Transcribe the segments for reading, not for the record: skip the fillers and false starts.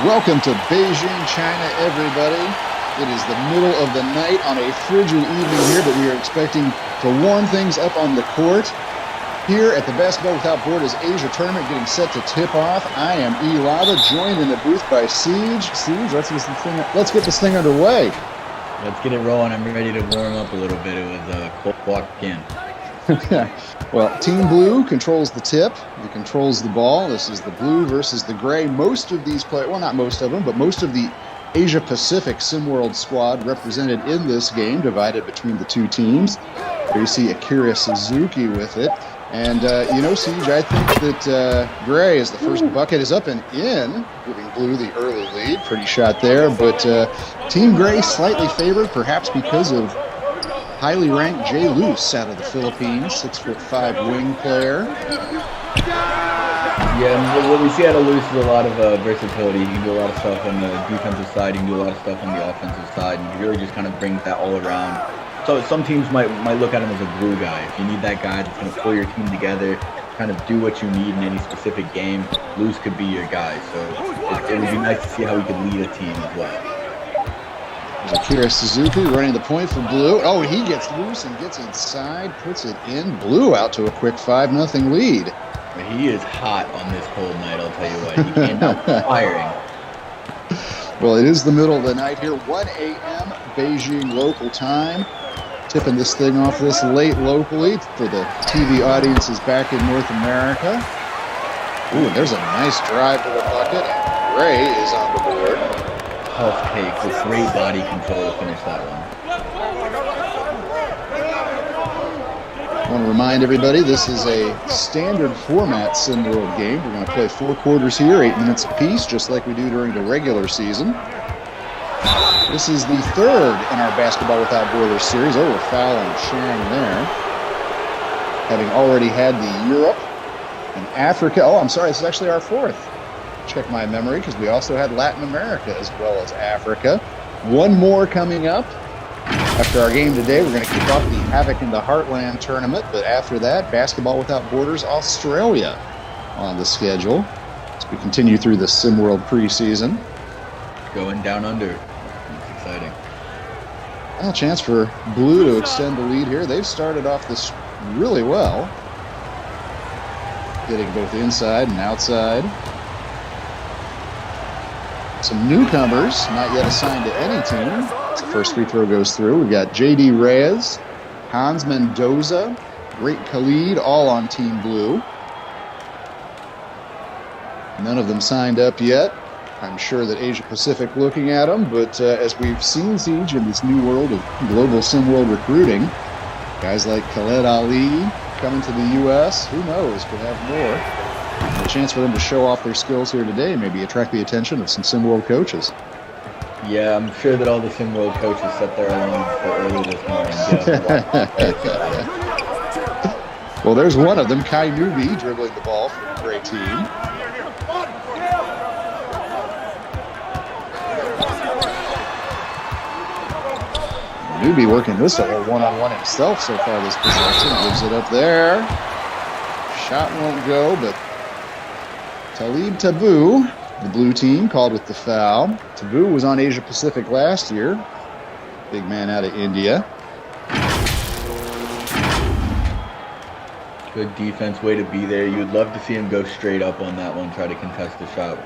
Welcome to Beijing, China, everybody. It is the middle of the night on a frigid evening here, but we are expecting to warm things up on the court. Here at the Basketball Without Borders Asia Tournament getting set to tip off. I am E. Lava, joined in the booth by Siege. Siege, let's get this thing underway. Let's get it rolling. I'm ready to warm up a little bit. It was a cold walk in. Well, Team Blue controls the tip. It controls the ball. This is the blue versus the gray. Most of these players, well, not most of them, but most of the Asia Pacific SimWorld squad represented in this game, divided between the two teams. There you see Akira Suzuki with it. And, Siege, I think that gray is the first bucket is up and in, giving blue the early lead. Pretty shot there. But Team Gray slightly favored, perhaps because of highly ranked Jay Luce out of the Philippines, 6'5" wing player. Yeah, what we see out of Luce is a lot of versatility. He can do a lot of stuff on the defensive side. He can do a lot of stuff on the offensive side. And he really just kind of brings that all around. So some teams might look at him as a glue guy. If you need that guy that's going to pull your team together, kind of do what you need in any specific game, Luce could be your guy. So it would be nice to see how he could lead a team as well. Akira Suzuki running the point for Blue. Oh, he gets loose and gets inside, puts it in. Blue out to a quick 5-0 lead. He is hot on this cold night, I'll tell you what. He can't help firing. Well, it is the middle of the night here, 1 a.m. Beijing local time. Tipping this thing off this late locally for the TV audiences back in North America. Ooh, there's a nice drive to the bucket. Gray is on the board. Tough take with great body control to finish that one. I want to remind everybody this is a standard format SimWorld game. We're going to play 4 quarters here, 8 minutes apiece, just like we do during the regular season. This is the third in our Basketball Without Borders series. Oh, a foul on Chang there. Having already had the Europe and Africa. Oh, I'm sorry, this is actually our fourth. Check my memory, because we also had Latin America as well as Africa. One more coming up. After our game today, we're going to kick off the Havoc in the Heartland tournament, but after that, Basketball Without Borders Australia on the schedule as we continue through the SimWorld preseason. Going down under. It's exciting. Well, a chance for Blue to extend the lead here. They've started off this really well, hitting both inside and outside. Some newcomers, not yet assigned to any team. The first free throw goes through. We've got J.D. Reyes, Hans Mendoza, Great Khalid, all on Team Blue. None of them signed up yet. I'm sure that Asia Pacific looking at them, but as we've seen, Siege, in this new world of global SimWorld recruiting, guys like Khaled Ali coming to the U.S., who knows, could have more. A chance for them to show off their skills here today, maybe attract the attention of some SimWorld coaches. Yeah, I'm sure that all the SimWorld coaches set their alarms for early this morning. Well, there's one of them, Kai Nubi, dribbling the ball for the Gray team. Nubi working this a one-on-one himself so far this possession. Gives it up there. Shot won't go, but Talib Tabu, the blue team, called with the foul. Tabu was on Asia Pacific last year. Big man out of India. Good defense, way to be there. You'd love to see him go straight up on that one, try to contest the shot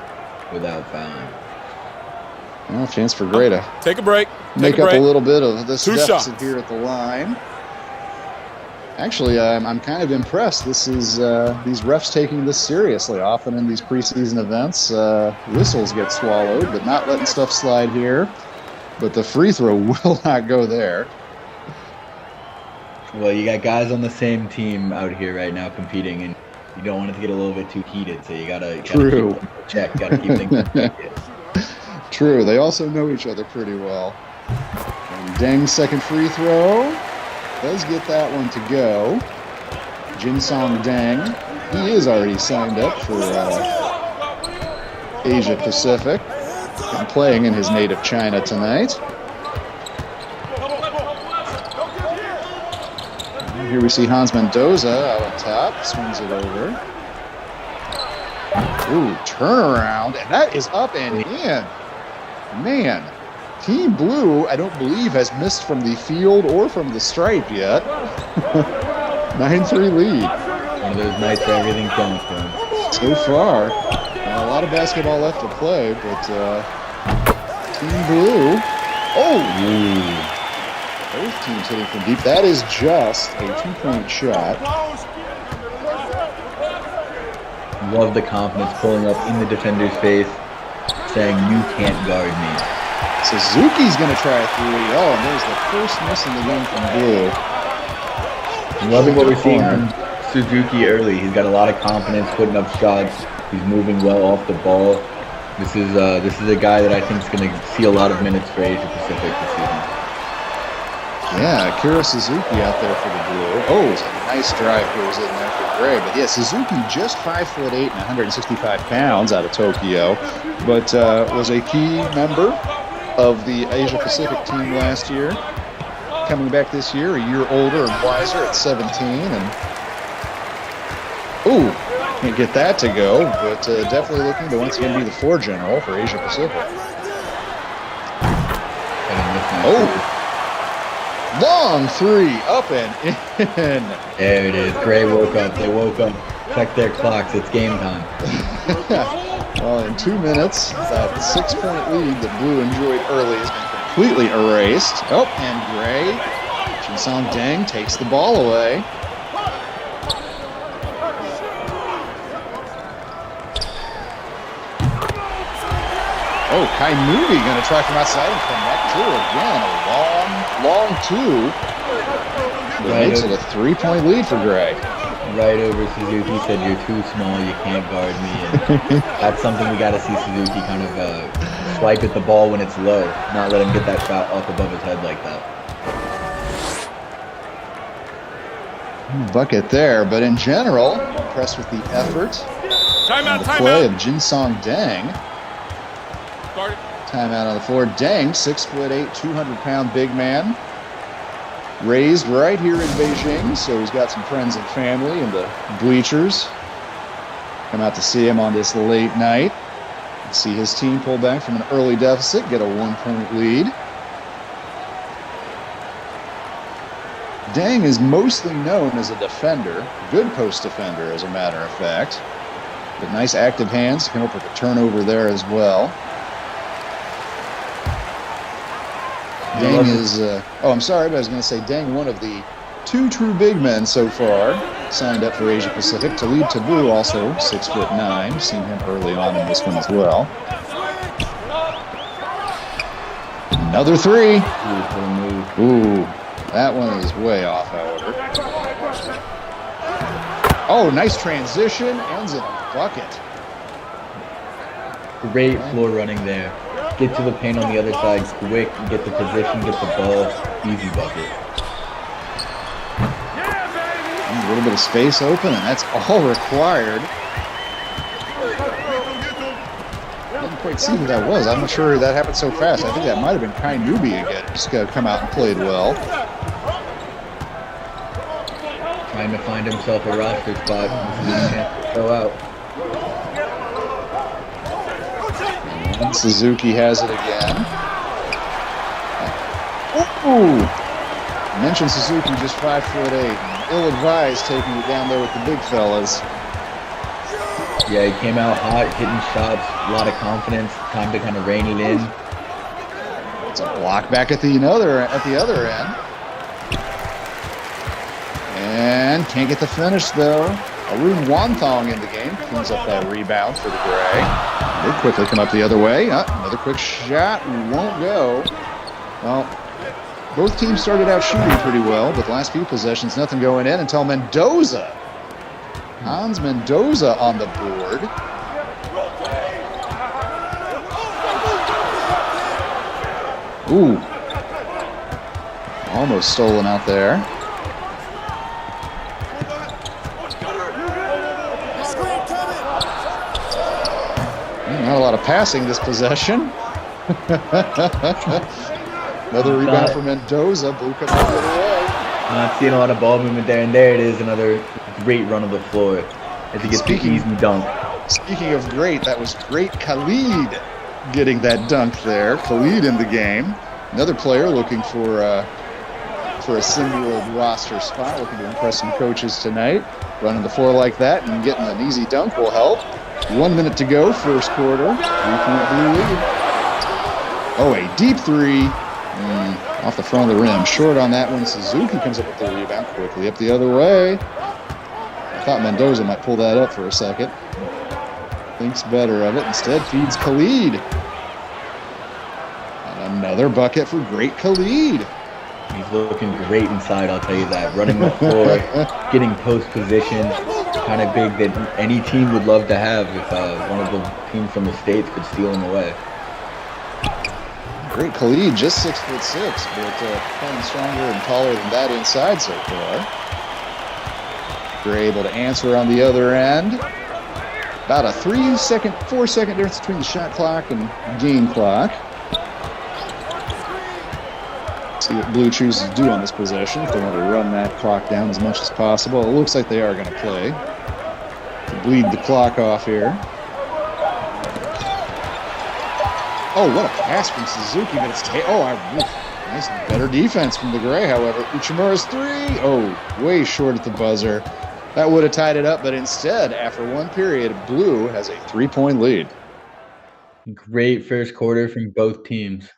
without fouling. Well, chance for Gray to take a break. Make up a little bit of this deficit shots here at the line. Actually, I'm kind of impressed. This is these refs taking this seriously. Often in these preseason events, whistles get swallowed, but not letting stuff slide here. But the free throw will not go there. Well, you got guys on the same team out here right now competing, and you don't want it to get a little bit too heated, so you gotta keep them in check. Gotta keep things in check. True. They also know each other pretty well. And Deng's second free throw does get that one to go. Jinsong Deng, he is already signed up for Asia Pacific and playing in his native China tonight. And here we see Hans Mendoza out on top, swings it over. Ooh, turnaround. And that is up and in. Man, Team Blue, I don't believe, has missed from the field or from the stripe yet. 9-3 lead. One of those nights where everything's going for him. So far. A lot of basketball left to play, but Team Blue. Oh! Ooh. Both teams hitting from deep. That is just a 2-point shot. Love the confidence pulling up in the defender's face, saying, "You can't guard me." Suzuki's going to try a three. Oh, and there's the first miss in the game from Blue. I'm loving what we're seeing from Suzuki early. He's got a lot of confidence, putting up shots. He's moving well off the ball. This is a guy that I think is going to see a lot of minutes for Asia Pacific this season. Yeah, Akira Suzuki out there for the Blue. Oh, it's a nice drive goes in there for Gray. But yeah, Suzuki just 5'8" and 165 pounds out of Tokyo, but was a key member of the Asia Pacific team last year. Coming back this year, a year older and wiser at 17. And ooh, can't get that to go, but definitely looking to once again be the floor general for Asia Pacific. Oh. Long three, up and in. There it is. Gray woke up. They woke up. Check their clocks. It's game time. Well, in 2 minutes, that 6-point lead that Blue enjoyed early has been completely erased. Oh, and Gray, Jinsong Deng takes the ball away. Oh, Kai Nubi going to try from outside and connect too. Again, a long two. That makes it a 3-point lead for Gray. Right over Suzuki, said, "You're too small, you can't guard me." And that's something we got to see Suzuki kind of swipe at the ball when it's low, not let him get that shot up above his head like that. Bucket there, but in general, impressed with the effort and the play of Jinsong Deng. Timeout on the floor. Deng, 6'8", 200-pound big man. Raised right here in Beijing, so he's got some friends and family in the bleachers. Come out to see him on this late night. See his team pull back from an early deficit, get a 1-point lead. Deng is mostly known as a defender, good post defender as a matter of fact. But nice active hands to come up with a turnover there as well. Deng is, I'm sorry, but I was going to say Deng, one of the 2 true big men so far, signed up for Asia Pacific. Talib Taboo, also 6'9". Seen him early on in this one as well. Another three. Ooh, that one is way off, however. Oh, nice transition. Ends in a bucket. Great floor running there. Get to the paint on the other side quick, get the position, get the ball, easy bucket. A little bit of space open, and that's all required. Didn't quite see who that was. I'm not sure that happened so fast. I think that might have been Kai Nubi again. Just got to come out and played well. Trying to find himself a roster spot. This is a chance to go out. And Suzuki has it again. Ooh! Mentioned Suzuki, just 5'8". Ill-advised taking it down there with the big fellas. Yeah, he came out hot, hitting shots, a lot of confidence, time to kind of rein it in. It's a block back at the other end. And can't get the finish though. Arun Wanthong in the game cleans up that rebound for the Gray. They quickly come up the other way. Another quick shot won't go. Well, both teams started out shooting pretty well, but the last few possessions, nothing going in until Mendoza. Hans Mendoza on the board. Ooh. Almost stolen out there. Not a lot of passing this possession. Another rebound for Mendoza. Blue comes the other way. Not seeing a lot of ball movement there, and there it is, another great run of the floor as he gets the easy dunk. Speaking of great, that was great Khalid getting that dunk there. Khalid in the game. Another player looking for a SimWorld roster spot, looking to impress some coaches tonight. Running the floor like that and getting an easy dunk will help. 1 minute to go, first quarter. 3-point blue lead. Oh, a deep three. Off the front of the rim. Short on that one. Suzuki comes up with the rebound quickly up the other way. I thought Mendoza might pull that up for a second. Thinks better of it. Instead, feeds Khalid. And another bucket for great Khalid. He's looking great inside, I'll tell you that. Running the floor, getting post position, kind of big that any team would love to have if one of the teams from the States could steal him away. Great Khalid, just 6'6", but playing stronger and taller than that inside so far. They're able to answer on the other end. About a 4-second difference between the shot clock and game clock. See what Blue chooses to do on this possession. If they want to run that clock down as much as possible. It looks like they are going to play to bleed the clock off here. Oh, what a pass from Suzuki, but it's nice, better defense from the Gray, however. Uchimura's three. Oh, way short at the buzzer. That would have tied it up, but instead, after one period, Blue has a 3-point lead. Great first quarter from both teams.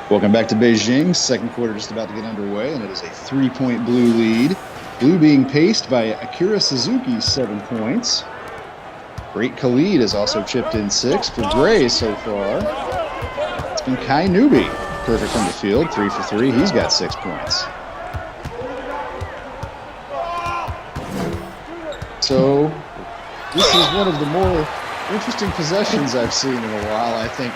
Welcome back to Beijing. Second quarter just about to get underway, and it is a 3-point Blue lead. Blue being paced by Akira Suzuki, 7 points. Great Khalid has also chipped in 6 for Gray so far. It's been Kai Newby. Perfect from the field, 3 for 3. He's got 6 points. So this is one of the more interesting possessions I've seen in a while, I think,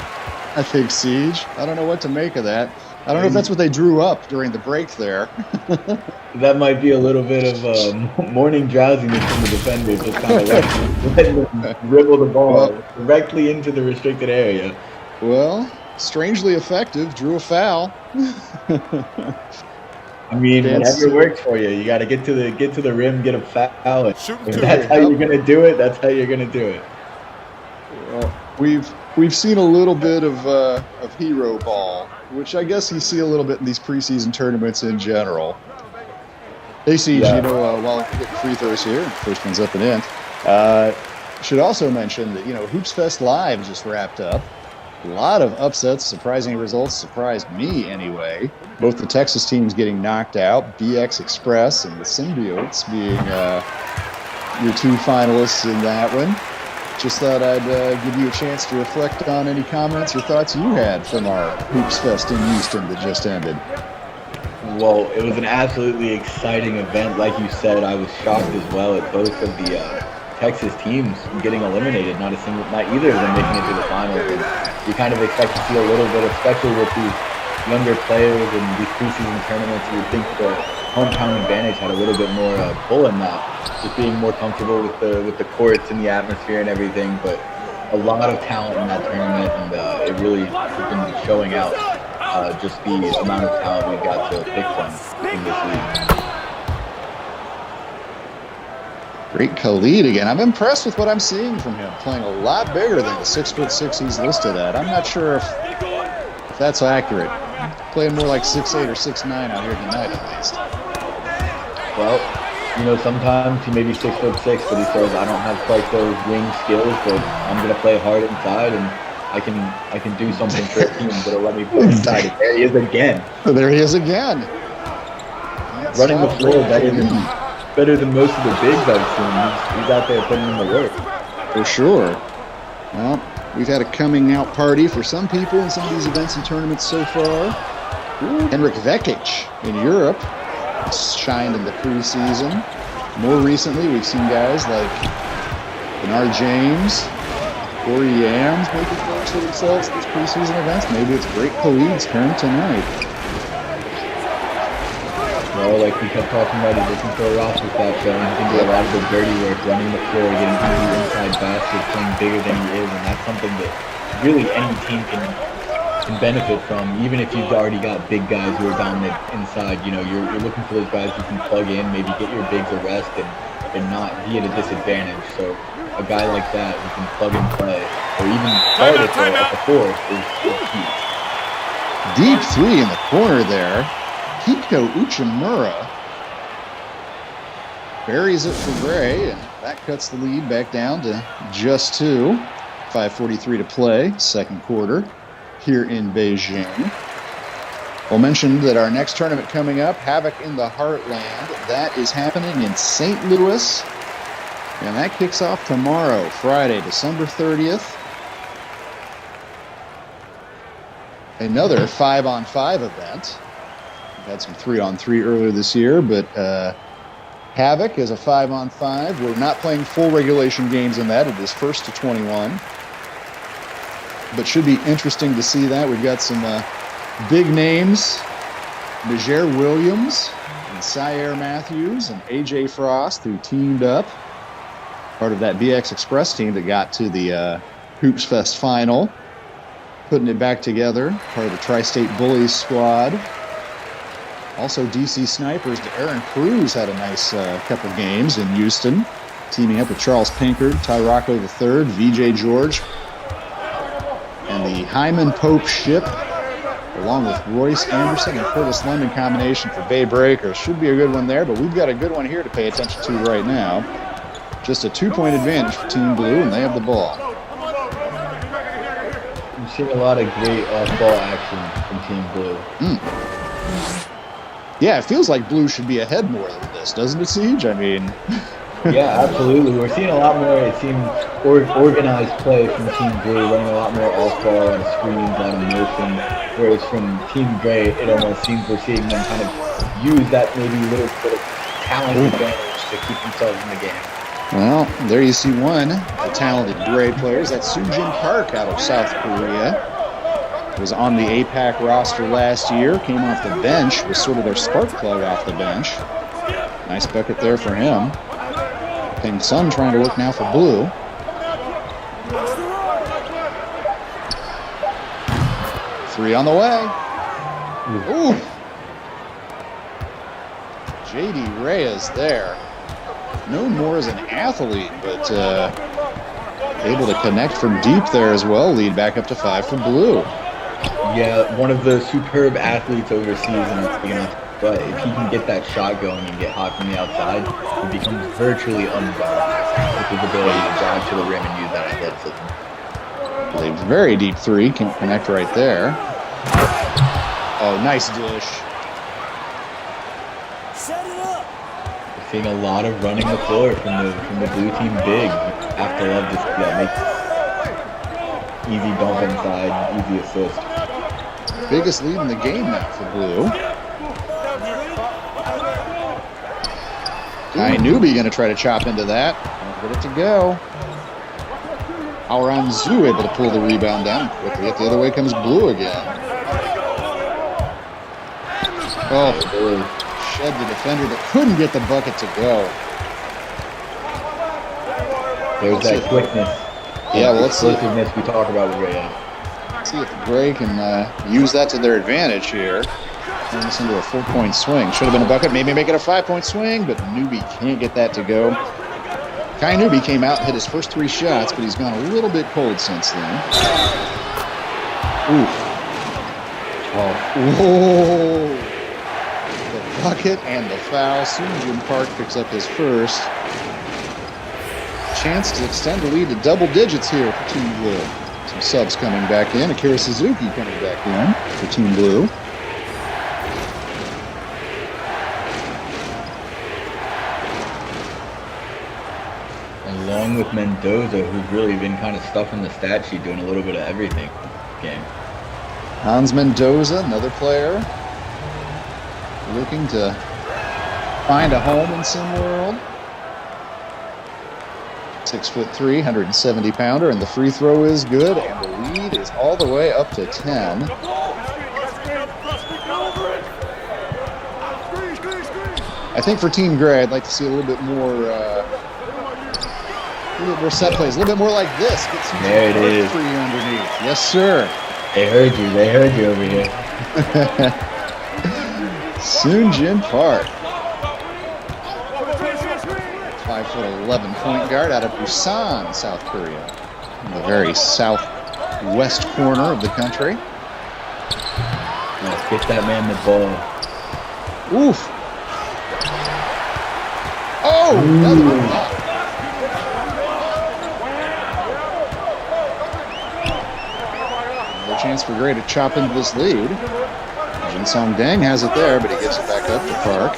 Siege. I don't know what to make of that. I don't know if that's what they drew up during the break there. That might be a little bit of morning drowsiness from the defenders, just kind of letting them dribble the ball directly into the restricted area. Well, strangely effective. Drew a foul. I mean, whatever works for you. You got to get to the rim, get a foul. If that's how you're gonna do it, that's how you're gonna do it. Well, we've seen a little bit of hero ball, which I guess you see a little bit in these preseason tournaments in general. Hey, Siege, while we're getting free throws here, first one's up and in. Should also mention that, Hoops Fest Live just wrapped up. A lot of upsets, surprising results, surprised me anyway. Both the Texas teams getting knocked out, BX Express and the Symbiotes being your 2 finalists in that one. Just thought I'd give you a chance to reflect on any comments or thoughts you had from our Hoops Fest in Houston that just ended. Well, it was an absolutely exciting event. Like you said, I was shocked as well at both of the Texas teams getting eliminated. Not either of them making it to the finals. And you kind of expect to see a little bit, especially with these younger players and these preseason tournaments. You would think the hometown advantage had a little bit more pull in that, just being more comfortable with the courts and the atmosphere and everything. But a lot of talent in that tournament, and it really has been showing out. just the amount of talent we've got to pick from in this league. Great Khalid again. I'm impressed with what I'm seeing from him, playing a lot bigger than the 6'6" he's listed at. I'm not sure if that's accurate. Playing more like 6'8" or 6'9" out here tonight, at least. Well, sometimes he may be 6'6", but he says, I don't have quite those wing skills, but I'm going to play hard inside, and I can do something for a team that'll let me play inside. And there he is again. There he is again. Running the floor better than most of the bigs I've seen. He's out there putting in the work. For sure. Well, we've had a coming out party for some people in some of these events and tournaments so far. Henrik Vekic in Europe shined in the preseason. More recently, we've seen guys like Bernard James, Corey Yams making plays for themselves in these preseason events. Maybe it's Great Khalid's turn tonight. Well, like we kept talking about, he's looking for a roster spot, so he can do a lot of the dirty work, running the floor, getting easy inside baskets, playing bigger than he is, and that's something that really any team can benefit from. Even if you've already got big guys who are dominant inside, you're looking for those guys who can plug in, maybe get your bigs a rest and not be at a disadvantage. So a guy like that who can plug and play, or even start at the four is key. Deep three in the corner there. Hiko Uchimura buries it for Gray, and that cuts the lead back down to just 2. 5:43 to play, second quarter, here in Beijing. We'll mention that our next tournament coming up, Havoc in the Heartland, that is happening in St. Louis, and that kicks off tomorrow, Friday, December 30th. Another 5-on-5 event. Had some 3-on-3 earlier this year, but Havoc is a 5-on-5. We're not playing full regulation games in that. It is 1st to 21. But should be interesting to see that. We've got some big names. Niger Williams and Syer Matthews and AJ Frost, who teamed up. Part of that BX Express team that got to the Hoops Fest final. Putting it back together. Part of the Tri-State Bullies squad. Also, DC Snipers, Aaron Cruz had a nice couple games in Houston, teaming up with Charles Pinkard, Tyrocco III, VJ George, and the Hyman Pope ship, along with Royce Anderson and Curtis Lemon combination for Bay Breakers. Should be a good one there, but we've got a good one here to pay attention to right now. Just a 2-point advantage for Team Blue, and they have the ball. I'm seeing a lot of great off-ball action from Team Blue. Yeah, it feels like Blue should be ahead more than this, doesn't it, Siege? I mean... Yeah, absolutely. We're seeing a lot more, it seems, organized play from Team Blue, running a lot more off-ball and screens, a lot of motion, whereas from Team Gray, it almost seems we're seeing them kind of use that maybe little bit of talent advantage to keep themselves in the game. Well, there you see one of the talented Gray players. That's Soojin Park out of South Korea. Was on the APAC roster last year, came off the bench, was sort of their spark plug off the bench. Nice bucket there for him. Ping Sun trying to work now for Blue. Three on the way. Ooh. JD Reyes there. Known more as an athlete, but able to connect from deep there as well. Lead back up to 5 for Blue. Yeah, one of the superb athletes overseas, but if he can get that shot going and get hot from the outside, he becomes virtually unguardable with his ability to drive to the rim and use that athleticism. A very deep three, can connect right there. Oh, nice dish. Set it up. We're seeing a lot of running the floor from the blue team big. You have to love this. Make easy bump inside, easy assist. Biggest lead in the game now for Blue. Kai Newby going to try to chop into that. Don't get it to go. Alran Zhu able to pull the rebound down quickly. The other way comes Blue again. Oh, shed the defender, but couldn't get the bucket to go. There's that quickness. Yeah, well, let's see. Explosiveness we talk about with Ray. See if Gray can use that to their advantage here. Turn this into a 4-point swing. Should have been a bucket, maybe make it a 5-point swing, but Newby can't get that to go. Kai Newby came out, hit his first 3 shots, but he's gone a little bit cold since then. Oof. Oh. Whoa. The bucket and the foul. Soon Park picks up his first. Chance to extend the lead to double digits here for Team Blue. Some subs coming back in. Akira Suzuki coming back in for Team Blue. Along with Mendoza, who's really been kind of stuffing the stat sheet, doing a little bit of everything game. Hans Mendoza, another player, looking to find a home in SimWorld. 6'3", 170-pounder, and the free throw is good, and the lead is all the way up to 10. I think for Team Gray, I'd like to see a little bit more set plays, a little bit more like this. Get some there it is. For you underneath. Yes, sir. They heard you over here. Soonjin Park. 5'11" point guard out of Busan, South Korea. In the very southwest corner of the country. Let's get that man the ball. Oof. Oh, another one. Another chance for Gray to chop into this lead. Jin Song Deng has it there, but he gives it back up to Park.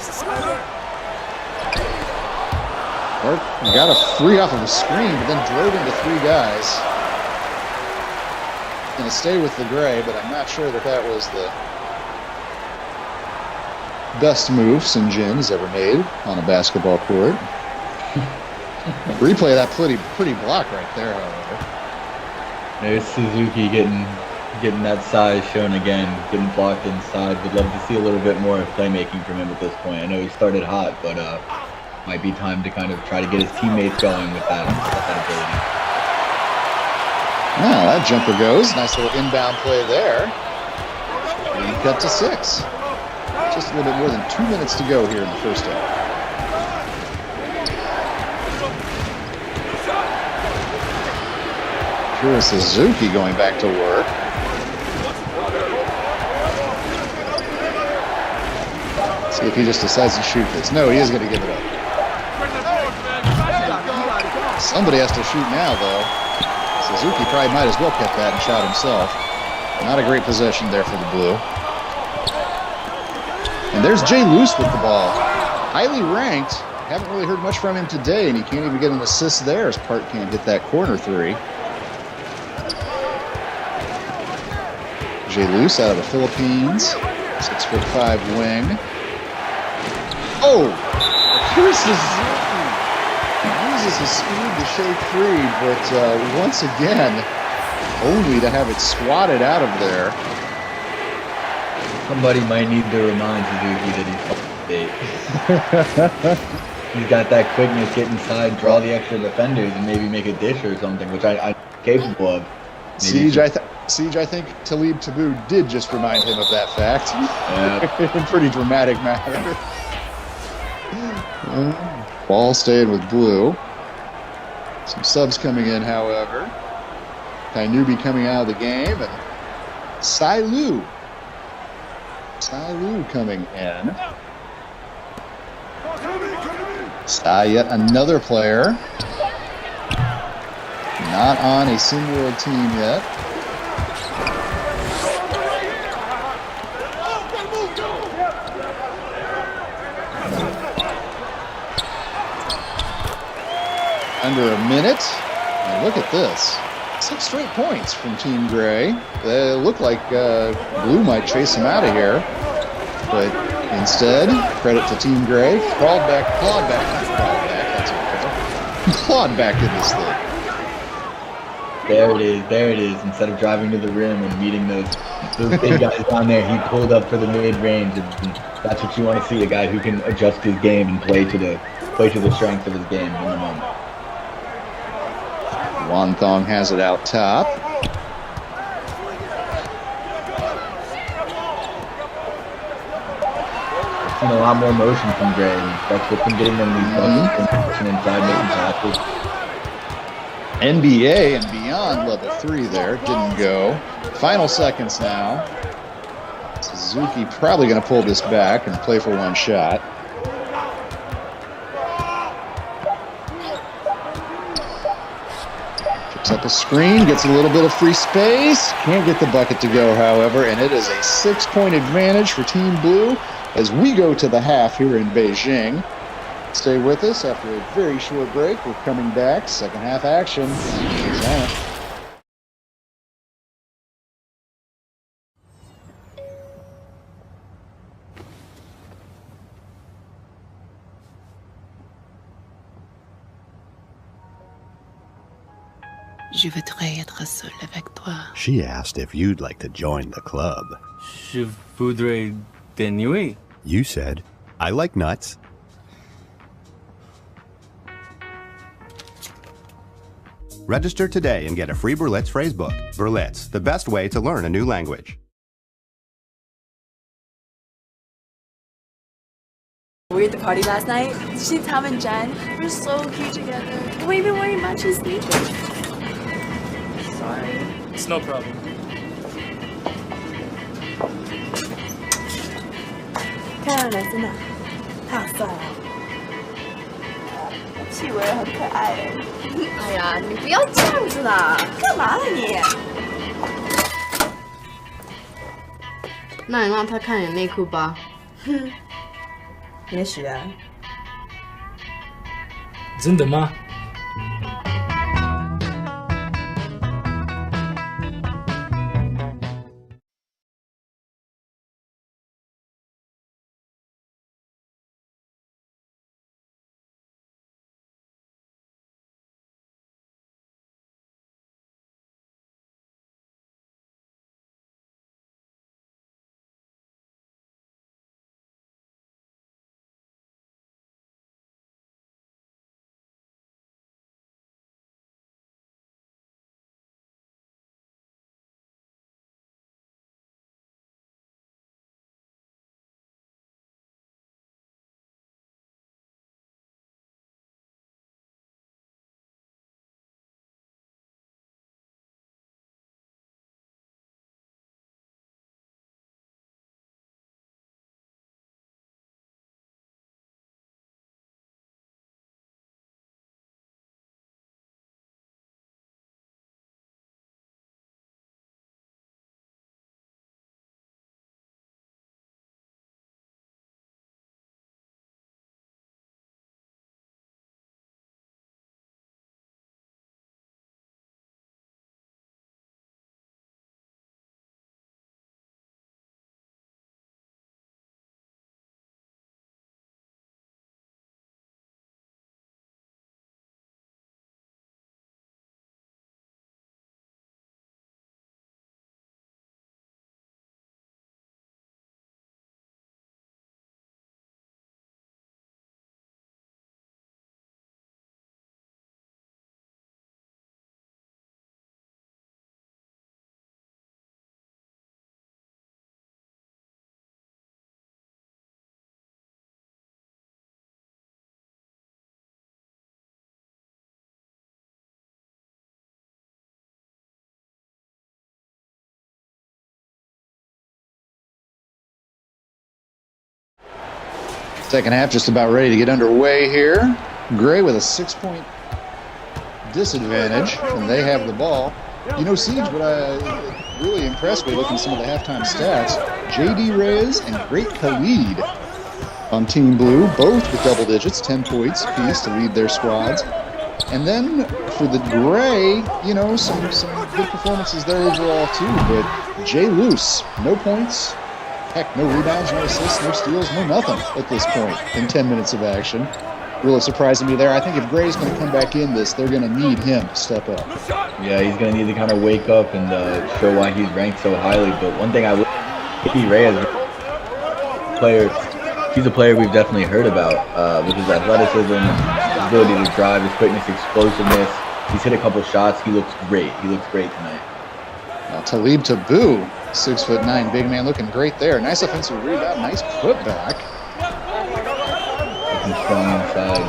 Park got a 3 off of a screen, but then drove into 3 guys. Going to stay with the Gray, but I'm not sure that was the best move Sinjin has ever made on a basketball court. Replay that pretty block right there, however. There's Suzuki getting that size shown again, getting blocked inside. Would love to see a little bit more playmaking from him at this point. I know he started hot, but might be time to kind of try to get his teammates going with that ability. Wow, that jumper goes. Nice little inbound play there. And cut to 6. Just a little bit more than 2 minutes to go here in the first half. Akira Suzuki going back to work. See if he just decides to shoot this. No, he is going to give it up. Somebody has to shoot now, though. Suzuki probably might as well kept that and shot himself. Not a great possession there for the Blue. And there's Jay Luce with the ball. Highly ranked. Haven't really heard much from him today, and he can't even get an assist there as Park can't hit that corner 3. Jay Luce out of the Philippines. 6'5" wing. Oh! Akira Suzuki uses his speed to shake free, but once again, only to have it swatted out of there. Somebody might need to remind Suzuki that he's bait. He's got that quickness, get inside, draw the extra defenders, and maybe make a dish or something, which I'm capable of. Siege, I think Talib Taboo did just remind him of that fact. Yeah. In pretty dramatic manner. Ball staying with Blue. Some subs coming in, however. Kai Newby coming out of the game, and Sai Lu coming in. Sai, yet another player. Not on a SimWorld team yet. Under a minute. And look at this. 6 straight points from Team Gray. They look like Blue might chase him out of here. But instead, credit to Team Gray. Clawed back in this thing. There it is. Instead of driving to the rim and meeting those big guys down there, he pulled up for the mid-range, and that's what you want to see, a guy who can adjust his game and play to the strength of his game in the moment. Wan Thong has it out top. seen a lot more motion from Gray. And that's what's been getting them these buckets and pushing inside, making passes. NBA and beyond level 3 there. Didn't go. Final seconds now. Suzuki probably going to pull this back and play for one shot. Picks up a screen, gets a little bit of free space. Can't get the bucket to go, however, and it is a 6-point advantage for Team Blue as we go to the half here in Beijing. Stay with us after a very short break. We're coming back. Second half action. Je voudrais être seule avec toi. She asked if you'd like to join the club. Je voudrais dénouer. You said, I like nuts. Register today and get a free Berlitz phrasebook. Berlitz, the best way to learn a new language. We were at the party last night. See Tom and Jen? We're so cute together. We even wearing matching sneakers. Sorry. It's no problem. 漂亮男生啊，他好帅哦，气味很可爱哎。哎呀，你不要这样子啦，干嘛呢你？那你让他看你内裤吧。哼，也许啊。真的吗？Second half just about ready to get underway here. Gray with a 6-point disadvantage, and they have the ball. You know, Siege, what I really impressed with looking at some of the halftime stats, J.D. Reyes and Great Khalid on Team Blue, both with double digits, 10 points apiece to lead their squads. And then for the Gray, you know, some good performances there overall too, but Jay Luce, no points. Heck, no rebounds, no assists, no steals, no nothing at this point in 10 minutes of action. Really surprising me there. I think if Gray's going to come back in this, they're going to need him to step up. Yeah, he's going to need to kind of wake up and show why he's ranked so highly. But one thing I would say, Ray is a player. He's a player we've definitely heard about with his athleticism, his ability to drive, his quickness, explosiveness. He's hit a couple shots. He looks great. He looks great tonight. Talib Taboo, 6'9", big man, looking great there. Nice offensive rebound, nice putback. and strong inside.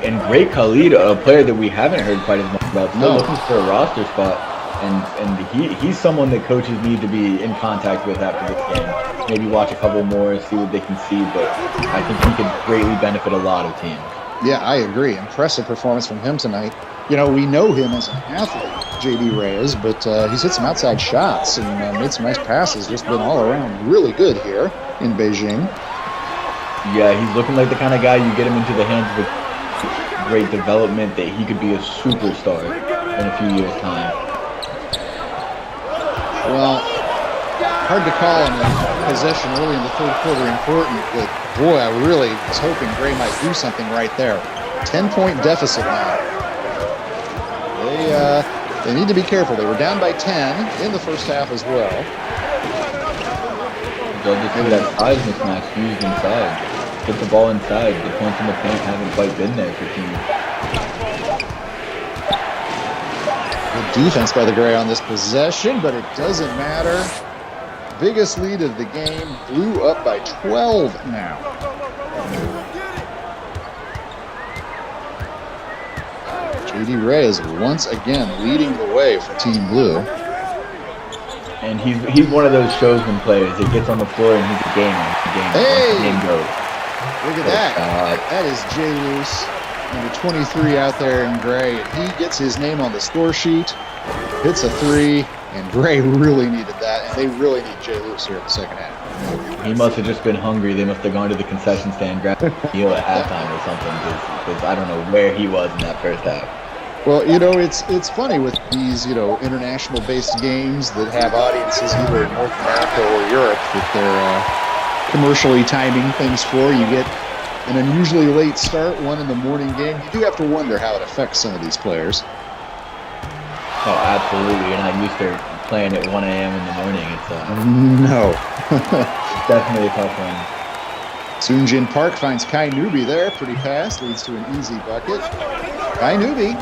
And great Khalid, a player that we haven't heard quite as much about. Still looking for a roster spot. And he's someone that coaches need to be in contact with after this game. Maybe watch a couple more, see what they can see, but I think he could greatly benefit a lot of teams. Yeah, I agree. Impressive performance from him tonight. You know, we know him as an athlete, J.D. Reyes, but he's hit some outside shots and made some nice passes. Just been all around really good here in Beijing. Yeah, he's looking like the kind of guy you get him into the hands of a great development that he could be a superstar in a few years' time. Well, hard to call him a possession early in the third quarter important, but boy, I really was hoping Gray might do something right there. 10-point deficit now. They need to be careful. They were down by 10 in the first half as well. They'll just do that size mismatch used inside. Get the ball inside. The points in the paint haven't quite been there for teams. Good defense by the Gray on this possession, but it doesn't matter. Biggest lead of the game, Blue up by 12 now. J.D. Reyes once again leading the way for Team Blue. And he's one of those showsman players that gets on the floor and he's a gamer. Hey! The game goes. Look at that. That is Jay Luce, number 23 out there in Gray. And he gets his name on the score sheet, hits a three, and Gray really needed that. And they really need Jay Luce here in the second half. He must have just been hungry. They must have gone to the concession stand, grabbed a meal at halftime or something, because I don't know where he was in that first half. Well, you know, it's funny with these, you know, international-based games that have audiences either in North America or Europe that they're commercially timing things for. You get an unusually late start, 1 in the morning game. You do have to wonder how it affects some of these players. Oh, absolutely. You're not used to playing at 1 a.m. in the morning. It's No. definitely a tough one. Soonjin Park finds Kai Newby there. Pretty pass, leads to an easy bucket. Kai Newby.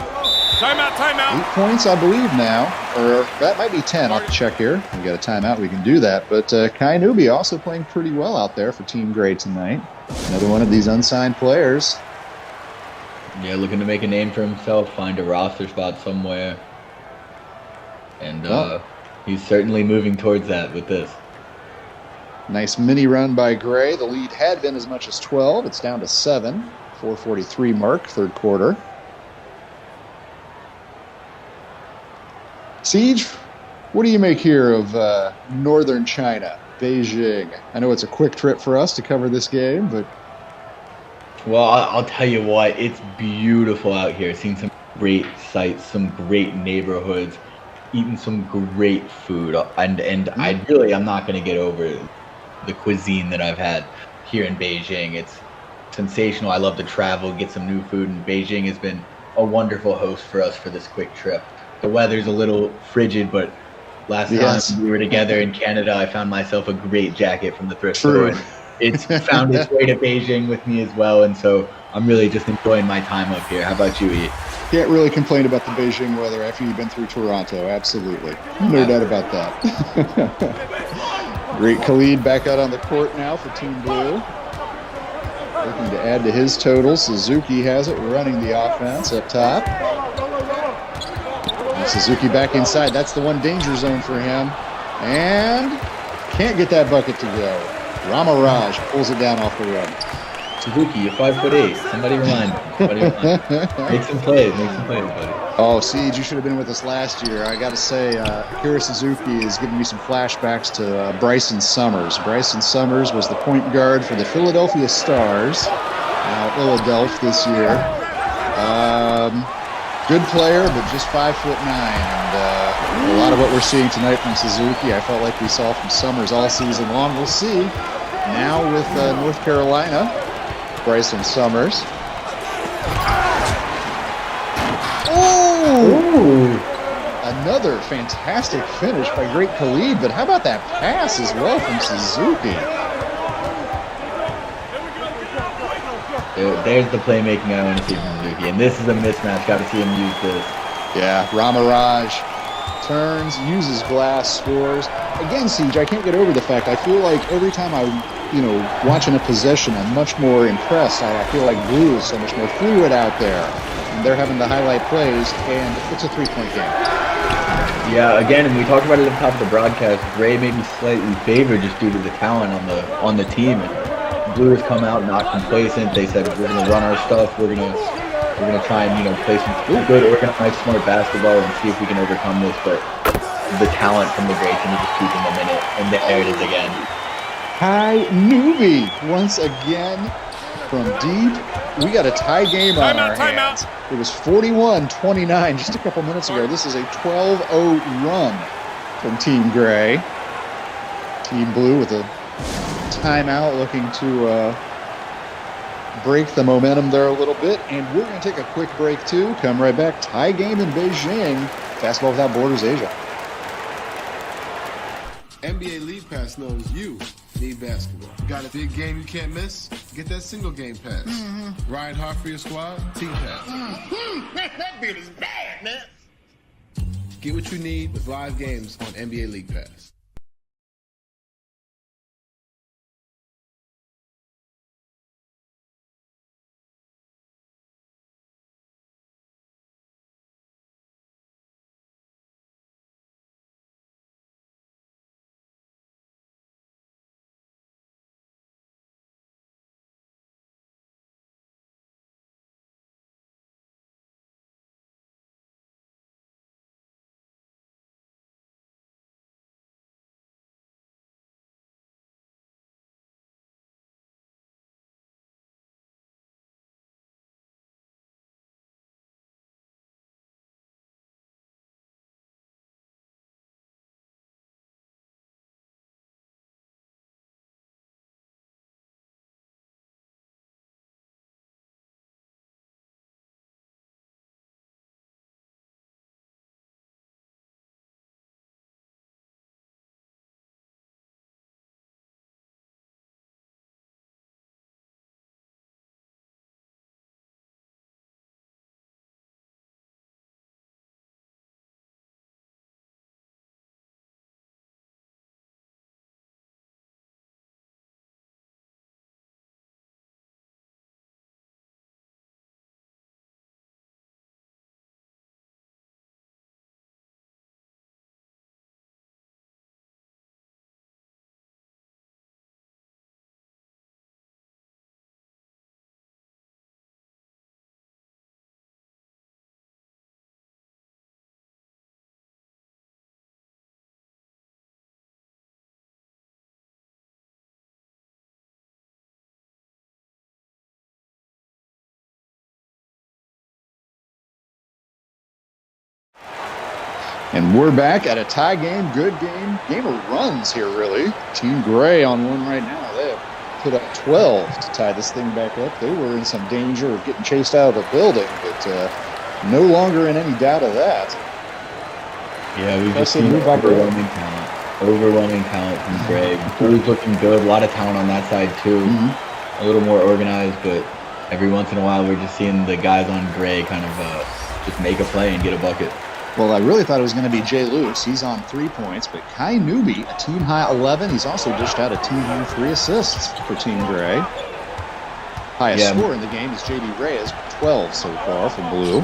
Timeout. 8 points, I believe now. Or that might be 10. I'll have to check here. We got a timeout. We can do that. But Kai Newby also playing pretty well out there for Team Gray tonight. Another one of these unsigned players. Yeah, looking to make a name for himself, find a roster spot somewhere. And he's certainly moving towards that with this. Nice mini run by Gray. The lead had been as much as 12. It's down to 7. 4:43 mark, third quarter. Siege, what do you make here of northern China, Beijing? I know it's a quick trip for us to cover this game, but... Well, I'll tell you what, it's beautiful out here. Seeing some great sights, some great neighborhoods, eating some great food. And I'm not going to get over the cuisine that I've had here in Beijing. It's sensational. I love to travel, get some new food, and Beijing has been a wonderful host for us for this quick trip. The weather's a little frigid, but last time we were together in Canada, I found myself a great jacket from the thrift store. And it's found its way to Beijing with me as well, and so I'm really just enjoying my time up here. How about you, E? Can't really complain about the Beijing weather after you've been through Toronto. Absolutely. No doubt about that. Great Khalid back out on the court now for Team Blue. Looking to add to his total. Suzuki has it, running the offense up top. And Suzuki back inside. That's the one danger zone for him. And can't get that bucket to go. Ramaraj pulls it down off the run. Suzuki, you're 5'8". Somebody remind me. Make some plays, buddy. Oh, Siege, you should have been with us last year. I got to say, Kira Suzuki is giving me some flashbacks to Bryson Summers. Bryson Summers was the point guard for the Philadelphia Stars, now Philadelphia this year. Good player, but just 5'9". And a lot of what we're seeing tonight from Suzuki, I felt like we saw from Summers all season long. We'll see. Now with North Carolina, Bryson Summers. Oh! Another fantastic finish by great Khalid, but how about that pass as well from Suzuki? There's the playmaking I want to see from Suzuki, and this is a mismatch. Got to see him use this. Yeah, Ramaraj turns, uses glass, scores. Again, Siege, I can't get over the fact I feel like every time I watching a possession, I'm much more impressed. I feel like Blue is so much more fluid out there. And they're having to highlight plays, and it's a 3-point game. Yeah, again, and we talked about it at the top of the broadcast. Gray may be slightly favored just due to the talent on the team. And Blue has come out not complacent. They said we're going to run our stuff. We're gonna try and play some good, organized, smart basketball and see if we can overcome this. But the talent from the Gray team is just keeping them in it, and there it is again. Kai Newby once again from deep. We got a tie game on our hands. It was 41-29 just a couple minutes ago. This is a 12-0 run from Team Gray. Team Blue with a timeout looking to break the momentum there a little bit. And we're going to take a quick break too. Come right back. Tie game in Beijing. Basketball Without Borders Asia. NBA League Pass knows you need basketball. Got a big game you can't miss? Get that single game pass. Ride hard for your squad? Team Pass. That beat is bad, man. Get what you need with live games on NBA League Pass. And we're back at a tie game, good game, game of runs here, really. Team Gray on one right now. They have put up 12 to tie this thing back up. They were in some danger of getting chased out of the building, but no longer in any doubt of that. Yeah, we've just seen overwhelming talent from Gray. Blue's looking good, a lot of talent on that side too. A little more organized, but every once in a while we're just seeing the guys on Gray kind of just make a play and get a bucket. Well, I really thought it was going to be Jay Lewis. He's on 3 points, but Kai Newby, a team-high 11. He's also dished out a team-high 3 assists for Team Gray. Highest score in the game is J.D. Reyes, 12 so far for Blue.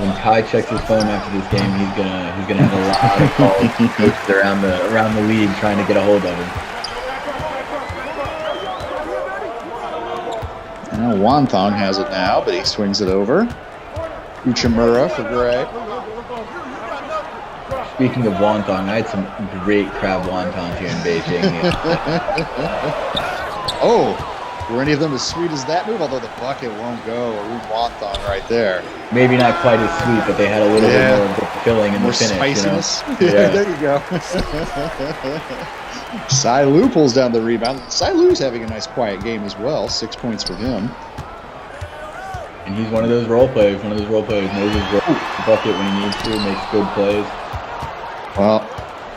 When Kai checks his phone after this game, he's gonna have a lot of calls from coaches around the league trying to get a hold of him. And Wanthong has it now, but he swings it over. Uchimura for Gray. Speaking of wonton, I had some great crab wontons here in Beijing. Oh, were any of them as sweet as that move? Although the bucket won't go. A wonton right there. Maybe not quite as sweet, but they had a little bit more of the filling in the finish. Spiciness. You know? Yeah, there you go. Sai Lu pulls down the rebound. Sai Lu's having a nice quiet game as well. 6 points for him. And he's one of those role players. Knows his role bucket when he needs to, makes good plays. Well,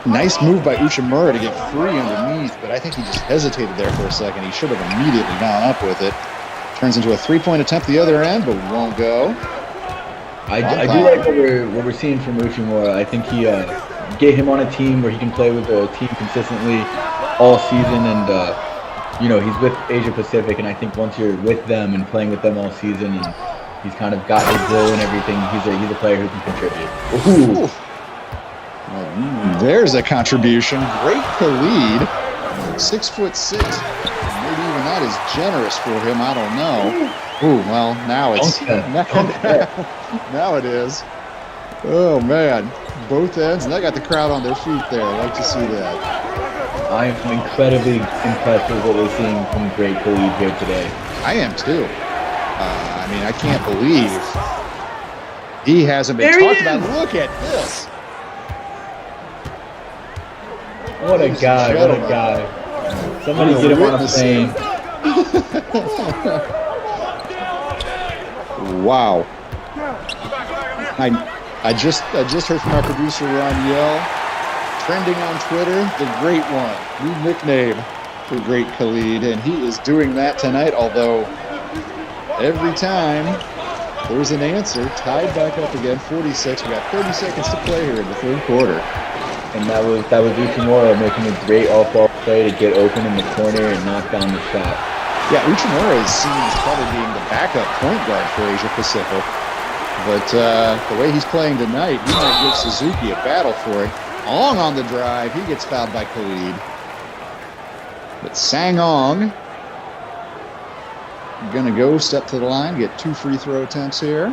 nice move by Uchimura to get free underneath, but I think he just hesitated there for a second. He should have immediately gone up with it. Turns into a three-point attempt the other end, but won't go. I do like what we're seeing from Uchimura. I think get him on a team where he can play with a team consistently all season. And you know, he's with Asia Pacific, and I think once you're with them and playing with them all season, and he's kind of got his role and everything, he's a player who can contribute. Ooh. There's a contribution. Great Khalid. 6'6". Maybe even that is generous for him. I don't know. Ooh, well, now it's now it is. Oh man, both ends, and that got the crowd on their feet there. I like to see that. I am incredibly impressed with what we're seeing from Great Khalid here today. I am too. I mean, I can't believe he hasn't been talked about. Look at this. What a guy! What a guy! Somebody get him on a plane. Wow. I just heard from our producer Ron Yell, trending on Twitter, the Great One, new nickname for Great Khalid, and he is doing that tonight. Although every time there's an answer, tied back up again, 46. We got 30 seconds to play here in the third quarter. And that was Uchimura making a great off-ball play to get open in the corner and knock down the shot. Yeah, Uchimura is seen as probably being the backup point guard for Asia Pacific. But the way he's playing tonight, he might give Suzuki a battle for it. Ong on the drive. He gets fouled by Khalid. But Sang-Ong going to go step to the line, get 2 free throw attempts here.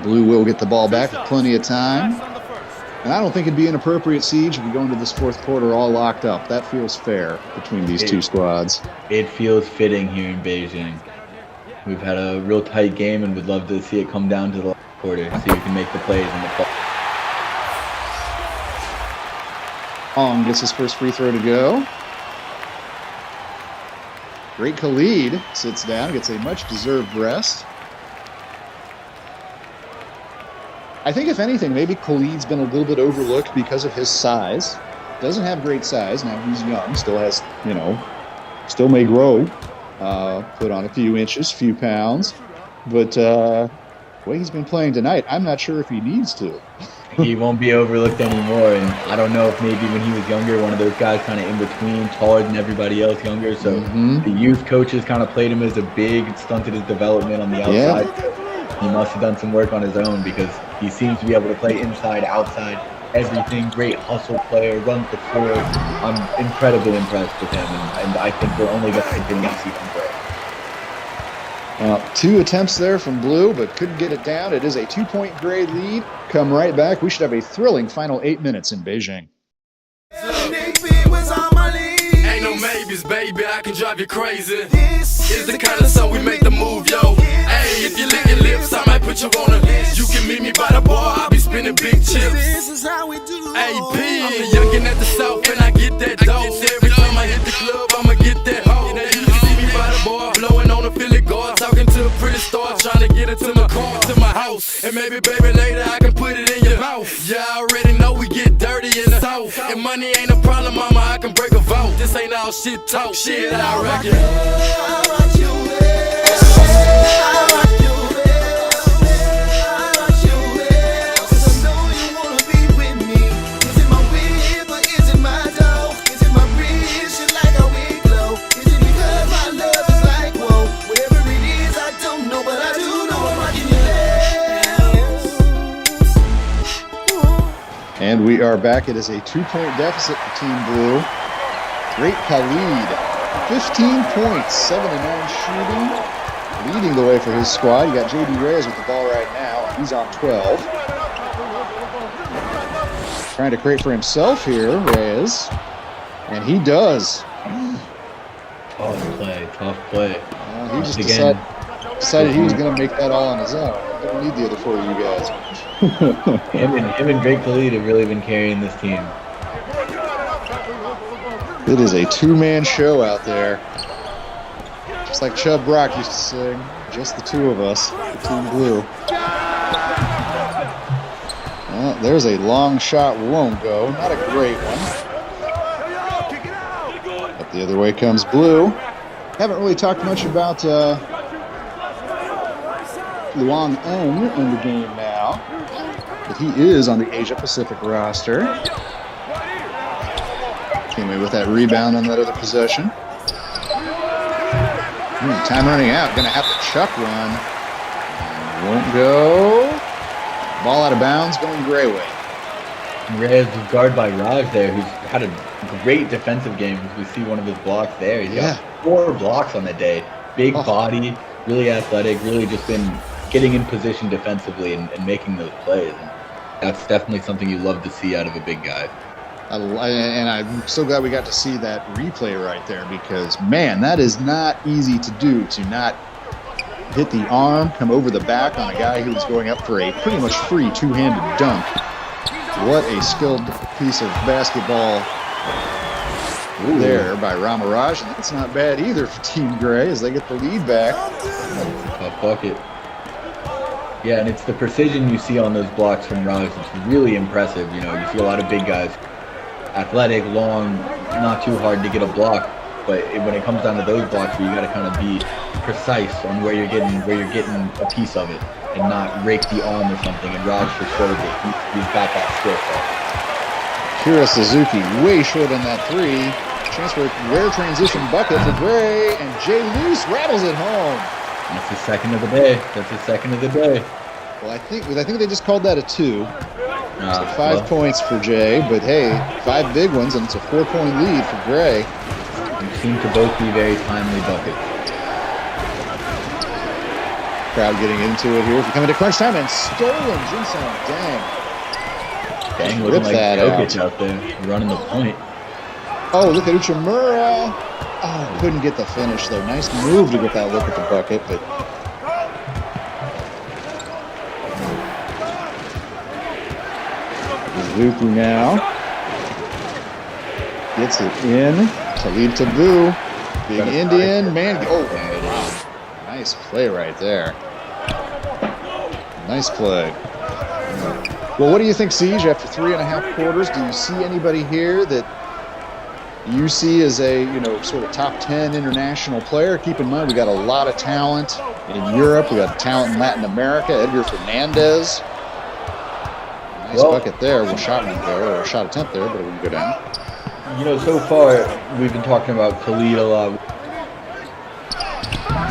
Blue will get the ball back with plenty of time. And I don't think it'd be an appropriate siege if we go into this fourth quarter all locked up. That feels fair between these two squads. It feels fitting here in Beijing. We've had a real tight game and would love to see it come down to the last quarter, see who can make the plays in the fall. Ong gets his first free throw to go. Great Khalid sits down, gets a much-deserved rest. I think, if anything, maybe Khalid's been a little bit overlooked because of his size. Doesn't have great size. Now he's young, still has, still may grow. Put on a few inches, few pounds. But the way he's been playing tonight, I'm not sure if he needs to. He won't be overlooked anymore. And I don't know if maybe when he was younger, one of those guys kind of in between, taller than everybody else younger. So the youth coaches kind of played him as a big, stunted his development on the outside. Yeah. He must have done some work on his own because he seems to be able to play inside, outside, everything. Great hustle player, runs the floor. I'm incredibly impressed with him, and I think we're only going to continue to see him grow. 2 attempts there from Blue, but couldn't get it down. It is a 2-point grade lead. Come right back. We should have a thrilling final 8 minutes in Beijing. Ain't no maybes, baby, I can drive you crazy. This is the kind of song we make the move, yo. Hey, if you lick your lips, I might put you on a list. You can meet me by the bar, I'll be spinning big chips. This is how we do. AP, I'm the youngin' at the south, and I get that dope. Every time I hit the club, I'ma get that hoe. You can see me by the bar, blowing on a Philly guard, talking to a pretty star, trying to get it to my car, to my house. And maybe, baby, later I can put it in your mouth. Yeah, I already know we get dirty in the south. And money ain't a problem, mama, I can break a vote. This ain't all shit talk, shit, I reckon. And we are back. It is a 2-point deficit for Team Blue. Great Khalid, 15 points, 7 to 9 shooting, leading the way for his squad. You got J.D. Reyes with the ball right now. He's on 12. Trying to create for himself here, Reyes, and he does. Tough play. He just decided he was going to make that all on his own. I don't need the other 4 of you guys. him and Great Khalid have really been carrying this team. It is a 2-man show out there. Just like Chub Brock used to sing, just the 2 of us, the Team Blue. There's a long shot, won't go. Not a great one. But the other way comes Blue. Haven't really talked much about Luong Eng in the game now. But he is on the Asia Pacific roster. Came away with that rebound on that other possession. Time running out. Going to have to chuck one. Won't go. Ball out of bounds, going Gray way. Reyes was guarded by Raj there, who's had a great defensive game. As we see one of his blocks there. He's got 4 blocks on the day. Big body, really athletic, really just been getting in position defensively and making those plays. And that's definitely something you love to see out of a big guy. And I'm so glad we got to see that replay right there because, man, that is not easy to do, to not hit the arm, come over the back on a guy who was going up for a pretty much free two-handed dunk. What a skilled piece of basketball there by Ramaraj. And that's not bad either for Team Gray as they get the lead back. Tough bucket. Yeah, and it's the precision you see on those blocks from Raj. It's really impressive. You know, you see a lot of big guys, athletic, long, not too hard to get a block. But when it comes down to those blocks, where you got to kind of be precise on where you're getting a piece of it, and not rake the arm or something. And Raj for sure that he's got that skill set. Kira Suzuki way short on that 3. Chance for a rare transition bucket for Gray, and Jay Luce rattles it home. That's the second of the day. That's the second of the day. Well, I think they just called that a 2. So 5 points for Jay, but hey, 5 big ones, and it's a 4-point lead for Gray. They seem to both be very timely buckets. Crowd getting into it here. If we come into crunch time and stolen, Jinsung Dang. Dang, looking like Jokic out there, running the point. Oh, look at Uchimura. Oh, couldn't get the finish though. Nice move to get that look at the bucket, but Zuku now gets it in. Talib Taboo, big Indian man. Oh, wow. Nice play right there. Nice play. Well, what do you think, Siege? After 3.5 quarters, do you see anybody here that you see as a, sort of top 10 international player? Keep in mind, we got a lot of talent in Europe. We got talent in Latin America. Edgar Fernandez. Nice bucket there. Well, shot attempt there, but it wouldn't go down. So far, we've been talking about Khalid a lot.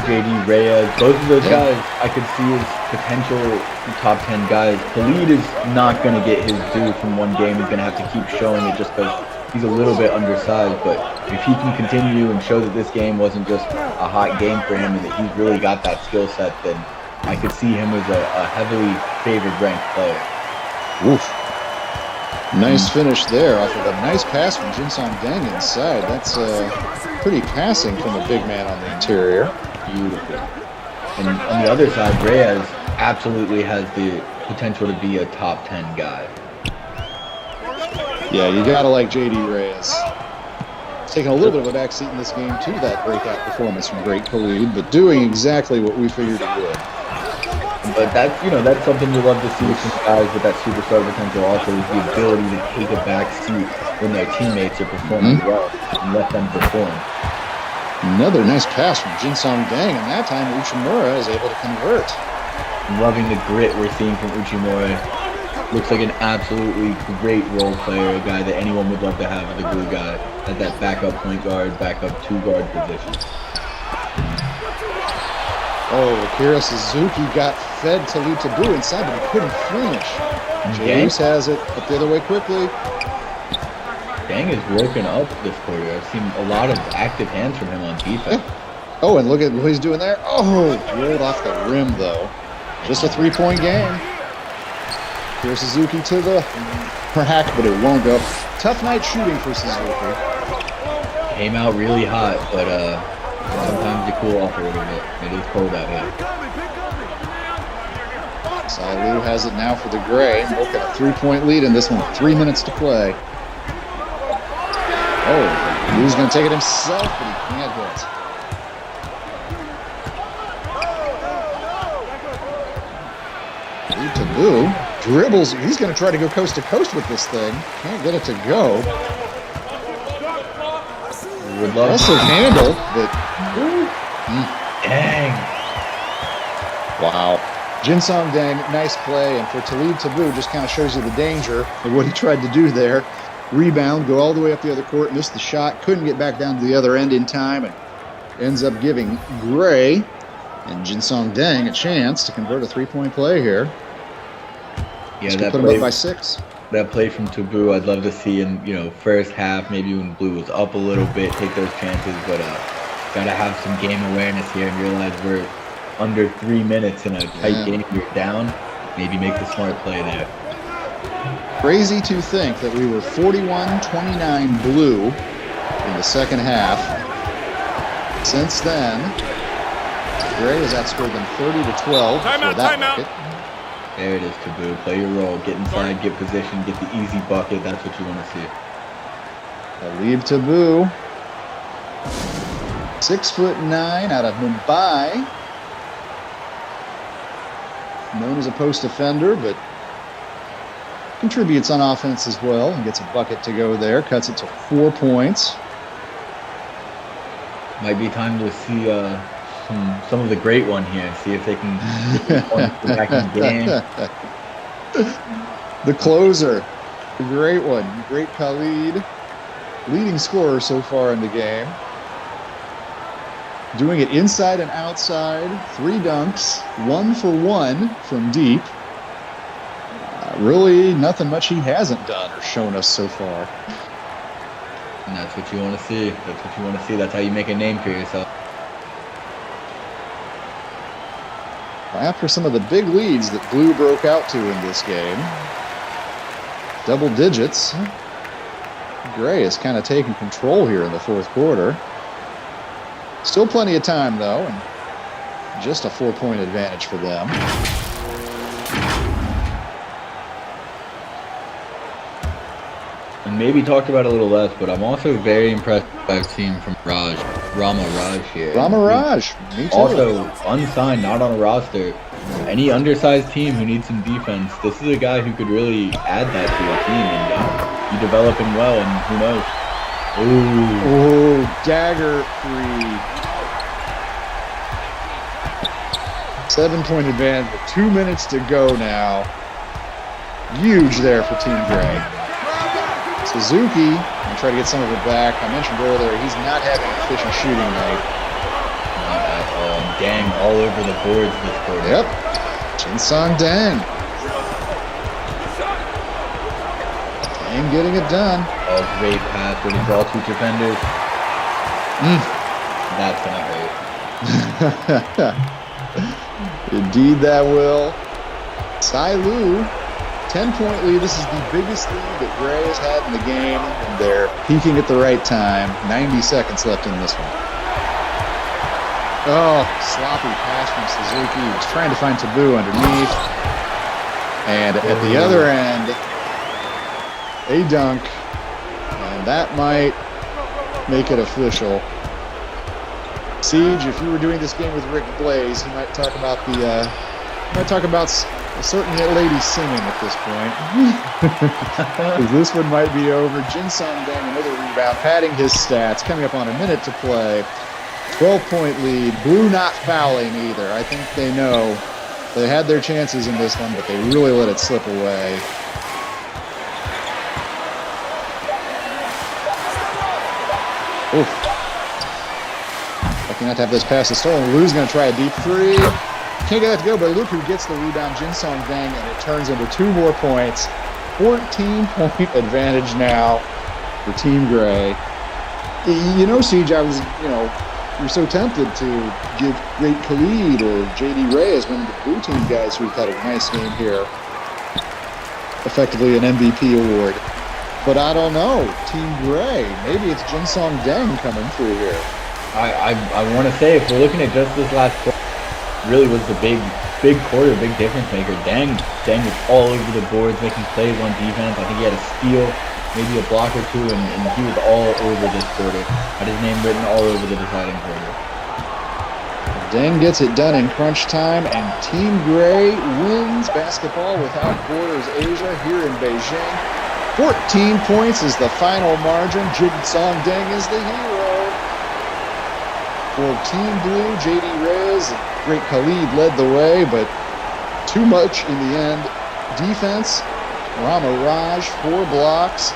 JD Reyes, both of those guys I could see as potential top 10 guys. Khalid is not going to get his due from one game. He's going to have to keep showing it just because he's a little bit undersized. But if he can continue and show that this game wasn't just a hot game for him and that he's really got that skill set, then I could see him as a heavily favored ranked player. Oof. Nice finish there off of a nice pass from Jinsung Dang inside. That's pretty passing from a big man on the interior. Beautiful. And on the other side, Reyes absolutely has the potential to be a top 10 guy. Yeah, you gotta like JD Reyes. He's taking a little bit of a backseat in this game to that breakout performance from Great Khalid, but doing exactly what we figured he would. But that's something you love to see from guys with that superstar potential. Also, is the ability to take a back seat when their teammates are performing well and let them perform. Another nice pass from Jinsung Dang, and that time Uchimura is able to convert. I'm loving the grit we're seeing from Uchimura. Looks like an absolutely great role player, a guy that anyone would love to have as a glue guy at that backup point guard, backup 2-guard position. Oh, Akira Suzuki got fed to Liu Taboo inside, but he couldn't finish. James has it up the other way quickly. Dang is working up this quarter. I've seen a lot of active hands from him on defense. Yeah. Oh, and look at what he's doing there. Oh, rolled off the rim, though. Just a 3-point game. Here's Suzuki to the rack, but it won't go. Tough night shooting for Suzuki. Came out really hot, but sometimes you cool off a little bit. It is cold out here. Salu has it now for the Gray. Look at a 3-point lead in this one. 3 minutes to play. Oh, he's going to take it himself, but he can't hit. Taboo dribbles. He's going to try to go coast to coast with this thing. Can't get it to go. Impressive handle, but dang. Wow. Jin Song Dang, nice play, and for Talib Taboo, just kind of shows you the danger of what he tried to do there. Rebound, go all the way up the other court, missed the shot, couldn't get back down to the other end in time, and ends up giving Gray and Jin Song Dang a chance to convert a three-point play here. Yeah, that put him up by 6. That play from Taboo, I'd love to see in first half, maybe when Blue was up a little bit, take those chances, but gotta have some game awareness here and realize we're under 3 minutes in a tight game. You're down, maybe make the smart play there. Crazy to think that we were 41-29 Blue in the second half. Since then, Gray has outscored them 30-12 for that bucket. There it is, Taboo. Play your role. Get inside, get position, get the easy bucket. That's what you want to see. Talib Taboo, 6'9" out of Mumbai. Known as a post defender, but contributes on offense as well and gets a bucket to go there. Cuts it to 4 points. Might be time to see some of the great one here. See if they can get points back in the game. The closer, the great one, great Khalid, leading scorer so far in the game. Doing it inside and outside, 3 dunks, 1 for 1 from deep. Really nothing much he hasn't done or shown us so far. And that's what you want to see. That's what you want to see. That's how you make a name for yourself. After some of the big leads that Blue broke out to in this game, double digits, Gray has kind of taken control here in the fourth quarter. Still plenty of time, though, and just a 4-point advantage for them. And maybe talked about it a little less, but I'm also very impressed by a team from Rama Raj here. Rama Raj, me too. Also unsigned, not on a roster. Any undersized team who needs some defense, this is a guy who could really add that to your team, and you develop him well, and who knows. Ooh, dagger 3. 7-point advantage with 2 minutes to go now. Huge there for Team Gray. Suzuki, and try to get some of it back. I mentioned earlier, he's not having an efficient shooting night. Not at all. Dang, all over the boards this quarter. Yep. Jin Song Dang. Dang getting it done. Oh, great pass. Would he draw 2 defenders? That's gonna hurt. Indeed that will. Sai Lu, 10-point lead. This is the biggest lead that Gray has had in the game, and they're peaking at the right time. 90 seconds left in this one. Oh, sloppy pass from Suzuki. He was trying to find Taboo underneath. And at the other end, a dunk. And that might make it official. Siege, if you were doing this game with Rick Blaze, he might talk about a certain lady singing at this point. This one might be over. Jin Song Dang, another rebound, padding his stats, coming up on a minute to play. 12-point lead. Blue not fouling either. I think they know they had their chances in this one, but they really let it slip away. Oof. Lucky not to have those passes stolen. Lou's going to try a deep 3. Can't get that to go, but look who gets the rebound, Jin Song Dang, and it turns into 2 more points. 14-point advantage now for Team Gray. You know, Siege, you're so tempted to give Great Khalid or JD Ray as one of the blue team guys who've had a nice game here. Effectively an MVP award. But I don't know. Team Gray, maybe it's Jin Song Dang coming through here. I want to say, if we're looking at just this last quarter, really was the big quarter, big difference maker. Dang was all over the boards, making plays on defense. I think he had a steal, maybe a block or 2, and he was all over this quarter. Had his name written all over the deciding quarter. Dang gets it done in crunch time, and Team Gray wins basketball without borders Asia here in Beijing. 14 points is the final margin. Jin Song Dang is the hero. For Team Blue, JD Reyes, Great Khalid led the way, but too much in the end. Defense, Rama Raj, 4 blocks.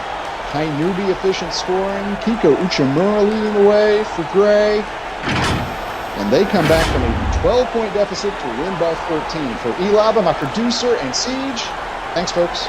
Kainubi efficient scoring. Kiko Uchimura leading the way for Gray. And they come back from a 12-point deficit to win by 14. For Elaba, my producer, and Siege, thanks, folks.